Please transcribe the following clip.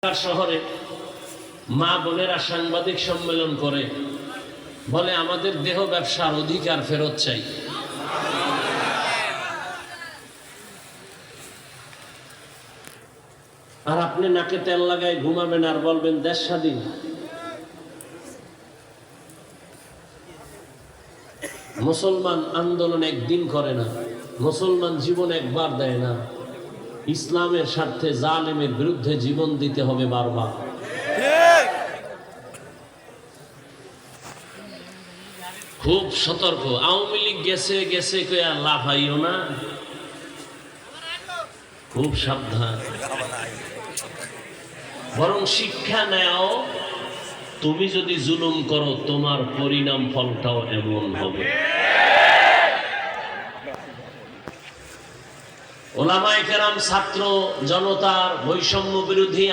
শহরে মা বোনেরা সাংবাদিক সম্মেলন করে বলে আমাদের দেহ ব্যবসার অধিকার ফেরত চাই। আর আপনি নাকে তেল লাগায় ঘুমাবেন আর বলবেন দেশ স্বাধীন। মুসলমান আন্দোলন একদিন করে না, মুসলমান জীবন একবার দেয় না। ইসলামের স্বার্থে জালেমের বিরুদ্ধে জীবন দিতে হবে বারবার। খুব সতর্ক। আওয়ামী লীগ গেছে গেছে কইয়া লাফাইও না, খুব সাবধান। বরং শিক্ষা নেও, তুমি যদি জুলুম করো তোমার পরিণাম ফলটাও এমন হবে। ওলামায়ে কেরাম ছাত্র জনতার বৈষম্য বিরোধী